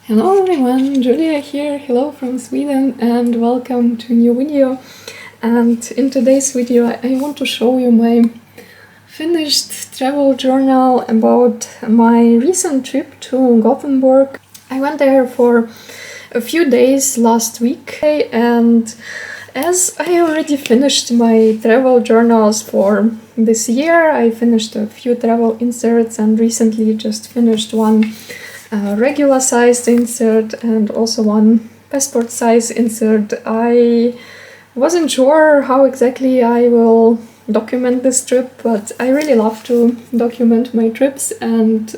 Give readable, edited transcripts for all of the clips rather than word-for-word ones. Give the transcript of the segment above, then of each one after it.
Hello everyone, Julia here, hello from Sweden and welcome to a new video. And in today's video I want to show you my finished travel journal about my recent trip to Gothenburg. I went there for a few days last week, and as I already finished my travel journals for this year, I finished a few travel inserts and recently just finished one regular sized insert and also one passport size insert. I wasn't sure how exactly I will document this trip, but I really love to document my trips, and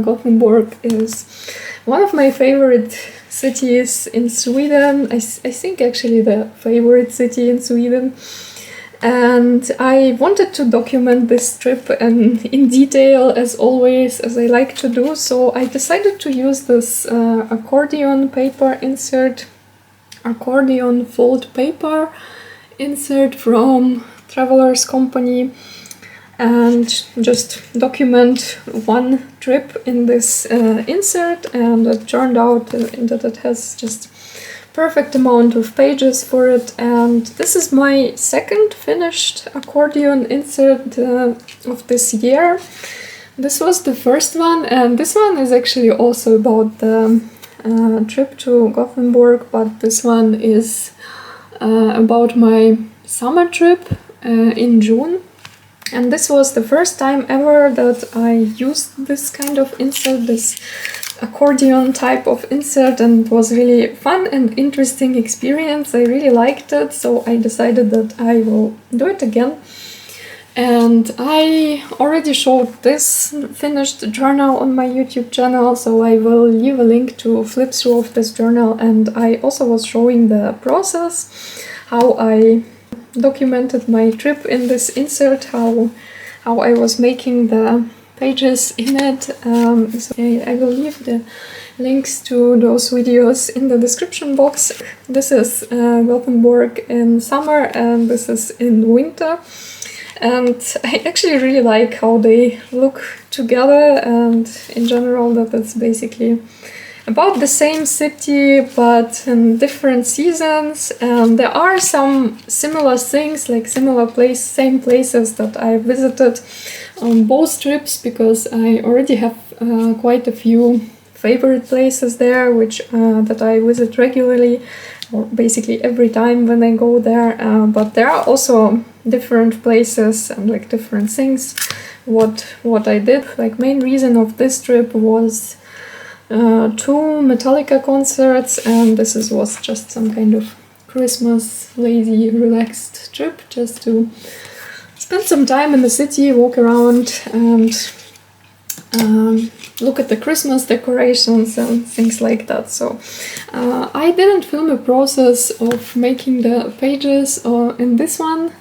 Gothenburg is one of my favorite cities in Sweden. I think actually the favorite city in Sweden. And I wanted to document this trip and in detail as always, as I like to do, so I decided to use this accordion paper insert, accordion fold paper insert from Traveler's Company, and just document one trip in this insert, and it turned out that it has just perfect amount of pages for it. And this is my second finished accordion insert of this year. This was the first one, and this one is actually also about the trip to Gothenburg, but this one is about my summer trip in June. And this was the first time ever that I used this kind of insert, this accordion type of insert, and it was really fun and interesting experience. I really liked it, so I decided that I will do it again. And I already showed this finished journal on my YouTube channel, so I will leave a link to flip through of this journal. And I also was showing the process, how I documented my trip in this insert, how I was making the pages in it. So I will leave the links to those videos in the description box. This is Gothenburg in summer and this is in winter. And I actually really like how they look together, and in general that it's basically about the same city but in different seasons. And there are some similar things, like same places that I visited on both trips, because I already have quite a few favorite places there, which that I visit regularly, or basically every time when I go there. But there are also different places and like different things. What I did, like main reason of this trip was two Metallica concerts, and was just some kind of Christmas lazy relaxed trip, just to spend some time in the city, walk around and look at the Christmas decorations and things like that. So I didn't film a process of making the pages in this one.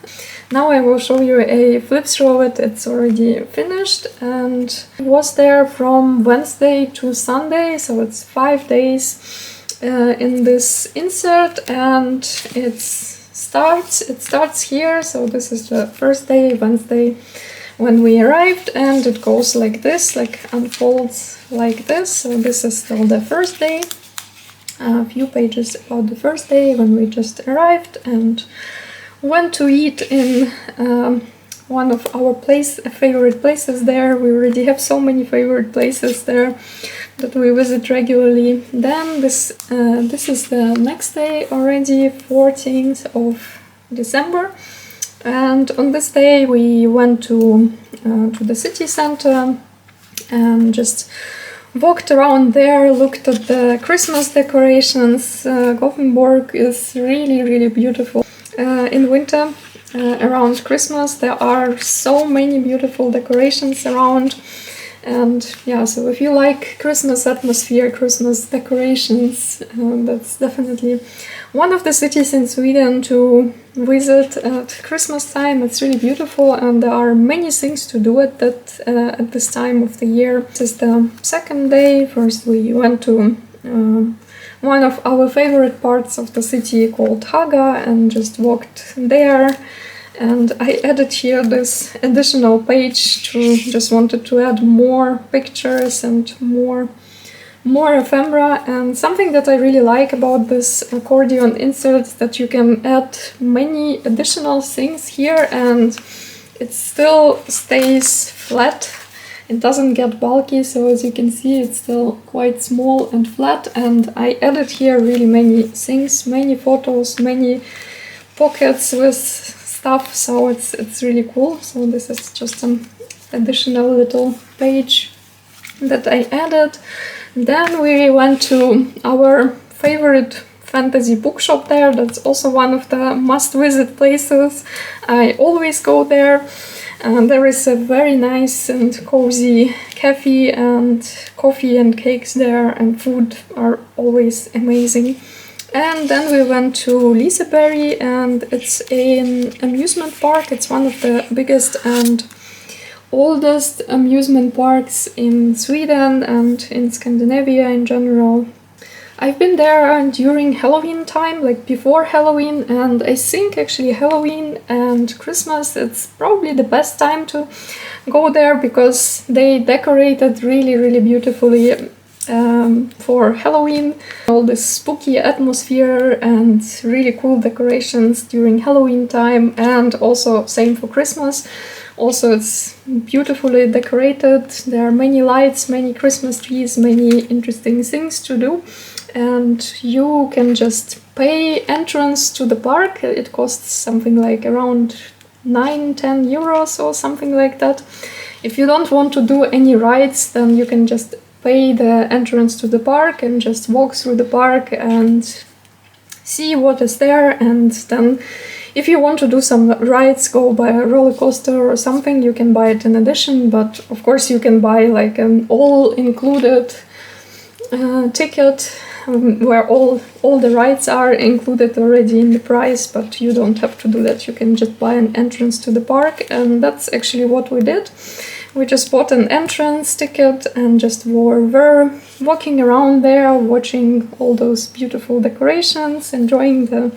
Now I will show you a flip through of it. It's already finished, and it was there from Wednesday to Sunday, so it's 5 days in this insert. And it starts here, so this is the first day, Wednesday, when we arrived, and it goes like this, like unfolds like this. So this is still the first day, a few pages about the first day when we just arrived and went to eat in one of our favorite places there. We already have so many favorite places there that we visit regularly. Then this is the next day already, 14th of December. And on this day we went to the city center and just walked around there, looked at the Christmas decorations. Gothenburg is really, really beautiful. In winter, around Christmas, there are so many beautiful decorations around. And yeah, so if you like Christmas atmosphere, Christmas decorations, that's definitely one of the cities in Sweden to visit at Christmas time. It's really beautiful, and there are many things to do at this time of the year. This is the second day. First we went to one of our favorite parts of the city called Haga and just walked there. And I added here this additional page just wanted to add more pictures and more more ephemera, and something that I really like about this accordion insert is that you can add many additional things here and it still stays flat. It doesn't get bulky, so as you can see it's still quite small and flat, and I added here really many things, many photos, many pockets with stuff, so it's really cool. So this is just an additional little page that I added. Then we went to our favorite fantasy bookshop there. That's also one of the must-visit places. I always go there. And there is a very nice and cozy cafe, and coffee and cakes there, and food are always amazing. And then we went to Liseberg, and it's an amusement park. It's one of the biggest and oldest amusement parks in Sweden and in Scandinavia in general. I've been there during Halloween time, like before Halloween, and I think actually Halloween and Christmas, it's probably the best time to go there because they decorated really beautifully for Halloween. All this spooky atmosphere and really cool decorations during Halloween time, and also same for Christmas. Also, it's beautifully decorated. There are many lights, many Christmas trees, many interesting things to do. And you can just pay entrance to the park. It costs something like around 9-10 euros or something like that. If you don't want to do any rides, then you can just pay the entrance to the park and just walk through the park and see what is there. And then if you want to do some rides, go by a roller coaster or something, you can buy it in addition. But of course you can buy like an all-included ticket where all the rides are included already in the price, but you don't have to do that. You can just buy an entrance to the park, and that's actually what we did. We just bought an entrance ticket and just were walking around there, watching all those beautiful decorations, enjoying the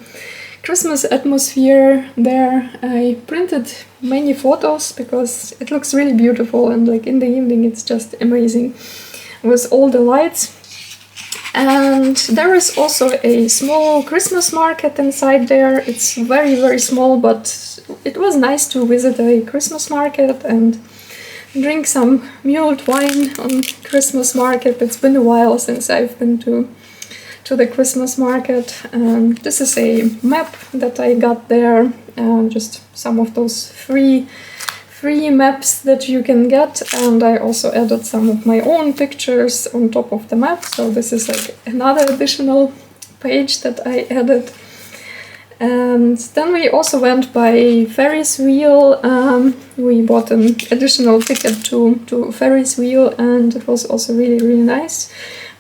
Christmas atmosphere there. I printed many photos because it looks really beautiful, and like in the evening it's just amazing with all the lights. And there is also a small Christmas market inside there. It's very small, but it was nice to visit a Christmas market and drink some mulled wine on Christmas market. It's been a while since I've been to the Christmas market. And this is a map that I got there, just some of those free maps that you can get, and I also added some of my own pictures on top of the map, so this is like another additional page that I added. And then we also went by Ferris wheel. We bought an additional ticket to Ferris wheel, and it was also really nice,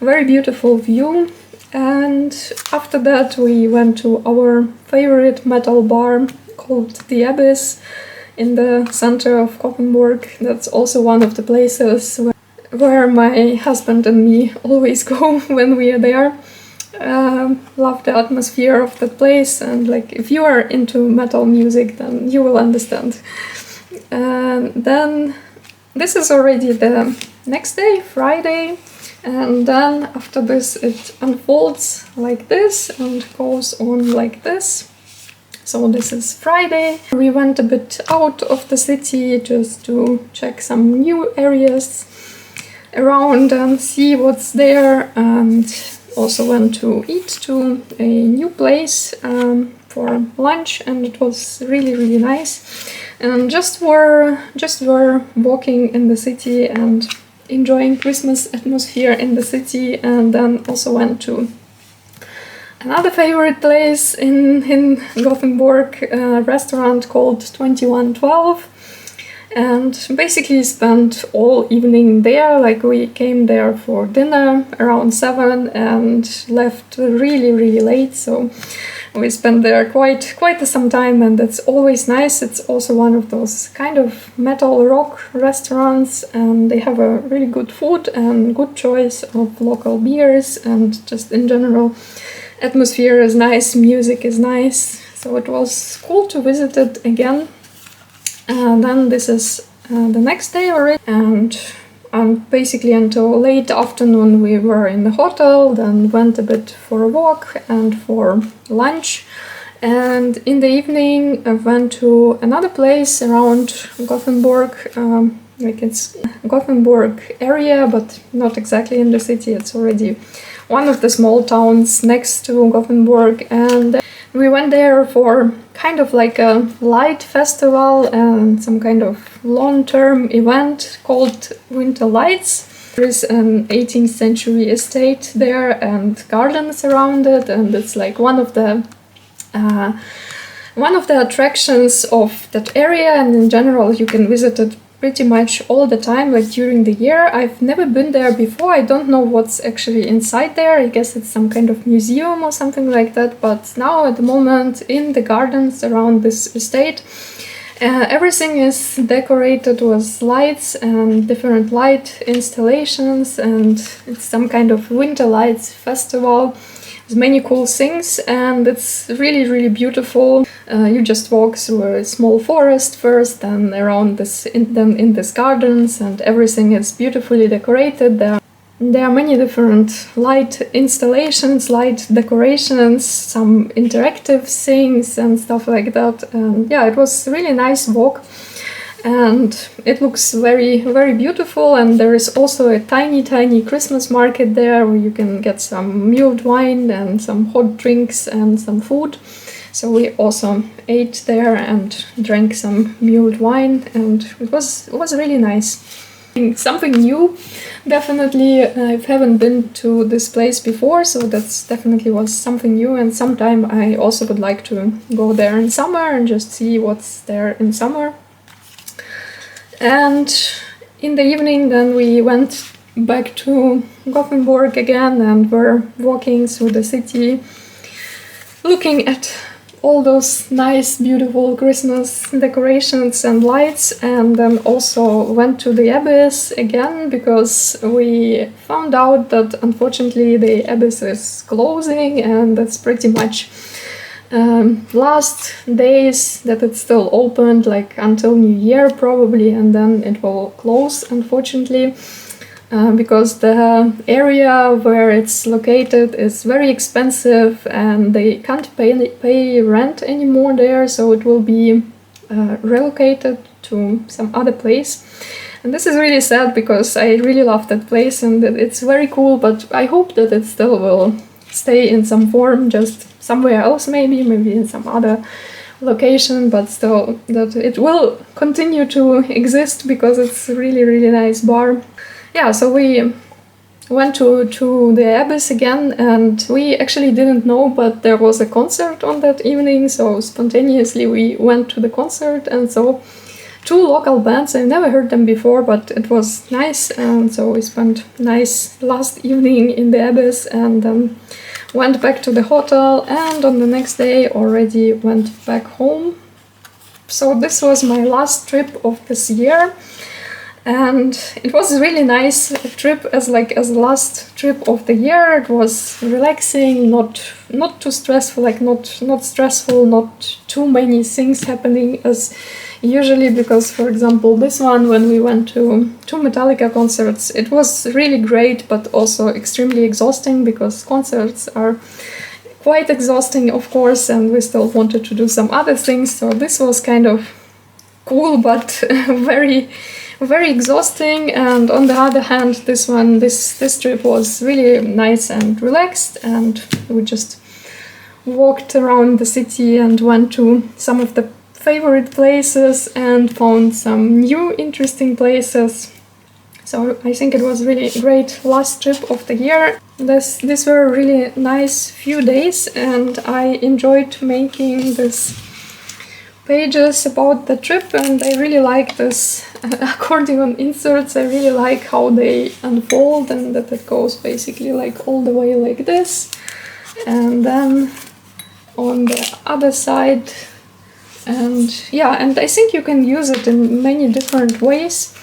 very beautiful view. And after that we went to our favorite metal bar called The Abyss in the center of Gothenburg. That's also one of the places where my husband and me always go when we are there. Love the atmosphere of that place, and like if you are into metal music, then you will understand. Then this is already the next day, Friday, and then after this it unfolds like this and goes on like this. So this is Friday. We went a bit out of the city just to check some new areas around and see what's there, and also went to eat to a new place for lunch, and it was really nice. And just were walking in the city and enjoying Christmas atmosphere in the city, and then also went to another favorite place in Gothenburg, a restaurant called 2112, and basically spent all evening there. Like we came there for dinner around 7 and left really late, so we spent there quite some time, and that's always nice. It's also one of those kind of metal rock restaurants, and they have a really good food and good choice of local beers, and just in general atmosphere is nice, music is nice, so it was cool to visit it again. And then this is the next day already, and and basically until late afternoon we were in the hotel, then went a bit for a walk and for lunch. And in the evening I went to another place around Gothenburg, like it's Gothenburg area, but not exactly in the city. It's already one of the small towns next to Gothenburg, and we went there for kind of like a light festival and some kind of long-term event called Winter Lights. There is an 18th century estate there and gardens around it, and it's like one of the attractions of that area, and in general you can visit it pretty much all the time, like during the year. I've never been there before. I don't know what's actually inside there. I guess it's some kind of museum or something like that, but now at the moment in the gardens around this estate, everything is decorated with lights and different light installations, and it's some kind of winter lights festival. Many cool things, and it's really beautiful. You just walk through a small forest first, then around this, then in these gardens, and everything is beautifully decorated. There are many different light installations, light decorations, some interactive things and stuff like that. And yeah, it was a really nice walk. And it looks very beautiful, and there is also a tiny Christmas market there where you can get some mulled wine and some hot drinks and some food. So we also ate there and drank some mulled wine, and it was really nice. Something new, definitely. I haven't been to this place before, so that's definitely was something new, and sometime I also would like to go there in summer and just see what's there in summer. And in the evening then we went back to Gothenburg again and were walking through the city, looking at all those nice, beautiful Christmas decorations and lights, and then also went to the abyss again because we found out that unfortunately the abyss is closing, and that's pretty much last days that it's still opened, like until New Year probably, and then it will close, unfortunately, because the area where it's located is very expensive and they can't pay rent anymore there, so it will be relocated to some other place. And this is really sad because I really love that place and it's very cool, but I hope that it still will stay in some form, just somewhere else, maybe in some other location, but still that it will continue to exist because it's a really nice bar. Yeah, so we went to the abyss again, and we actually didn't know, but there was a concert on that evening, so spontaneously we went to the concert and saw two local bands. I've never heard them before, but it was nice, and so we spent nice last evening in the abyss, and then went back to the hotel, and on the next day already went back home. So this was my last trip of this year, and it was a really nice trip as the last trip of the year. It was relaxing, not too stressful, not stressful, not too many things happening as usually, because for example this one, when we went to two Metallica concerts, it was really great but also extremely exhausting because concerts are quite exhausting, of course, and we still wanted to do some other things, so this was kind of cool but very exhausting. And on the other hand, this trip was really nice and relaxed, and we just walked around the city and went to some of the favorite places and found some new interesting places. So I think it was really great last trip of the year. These were really nice few days, and I enjoyed making these pages about the trip, and I really like this accordion inserts. I really like how they unfold and that it goes basically like all the way like this, and then on the other side. And yeah, and I think you can use it in many different ways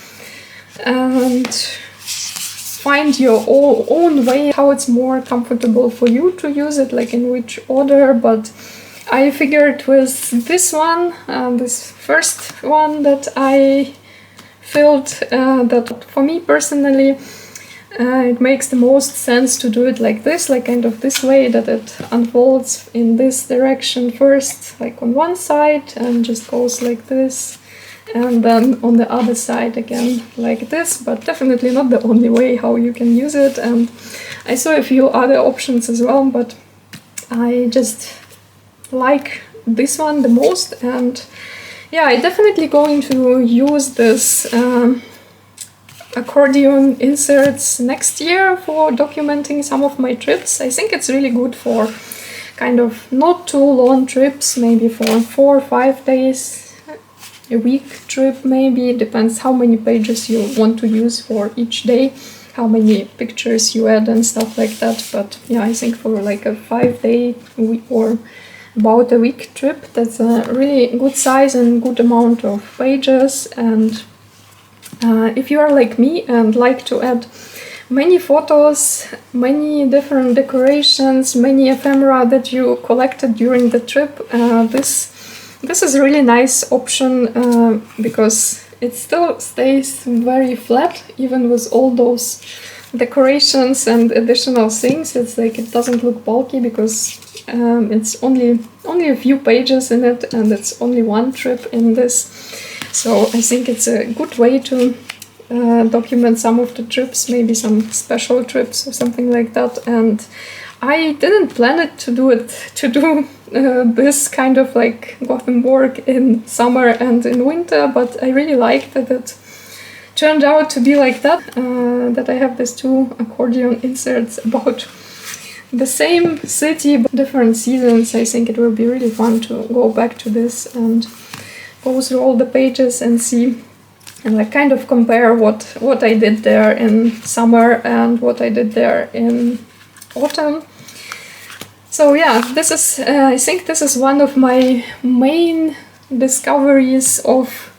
and find your own way, how it's more comfortable for you to use it, like in which order. But I figured with this one, this first one, that I felt that for me personally it makes the most sense to do it like this, like kind of this way, that it unfolds in this direction first, like on one side, and just goes like this, and then on the other side again like this, but definitely not the only way how you can use it. And I saw a few other options as well, but I just like this one the most. And yeah, I'm definitely going to use this accordion inserts next year for documenting some of my trips. I think it's really good for kind of not too long trips, maybe for 4 or 5 days, a week trip maybe, depends how many pages you want to use for each day, how many pictures you add and stuff like that. But yeah, I think for like a 5-day or about a week trip, that's a really good size and good amount of pages. And if you are like me and like to add many photos, many different decorations, many ephemera that you collected during the trip, this is a really nice option because it still stays very flat, even with all those decorations and additional things. It's like it doesn't look bulky because it's only a few pages in it, and it's only one trip in this. So I think it's a good way to document some of the trips, maybe some special trips or something like that. And I didn't plan it to do this kind of like Gothenburg in summer and in winter, but I really liked that it turned out to be like that, that I have these 2 accordion inserts about the same city but different seasons. I think it will be really fun to go back to this and go through all the pages and see and like kind of compare what I did there in summer and what I did there in autumn. So yeah, this is I think this is one of my main discoveries of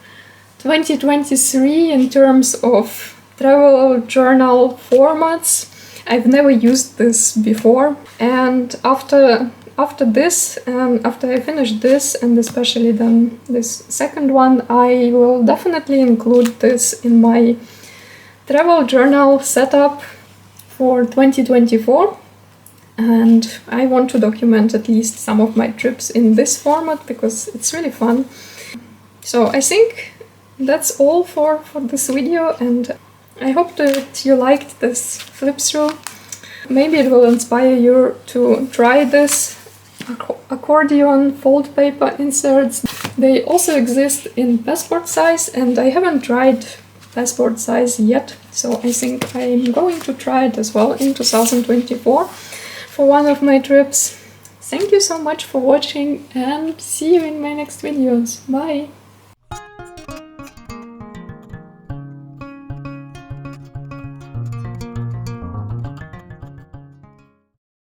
2023 in terms of travel journal formats. I've never used this before, and after this, after I finish this, and especially then this second one, I will definitely include this in my travel journal setup for 2024. And I want to document at least some of my trips in this format because it's really fun. So I think that's all for this video, and I hope that you liked this flip through. Maybe it will inspire you to try this accordion fold paper inserts. They also exist in passport size, and I haven't tried passport size yet, so I think I'm going to try it as well in 2024 for one of my trips. Thank you so much for watching, and see you in my next videos. Bye!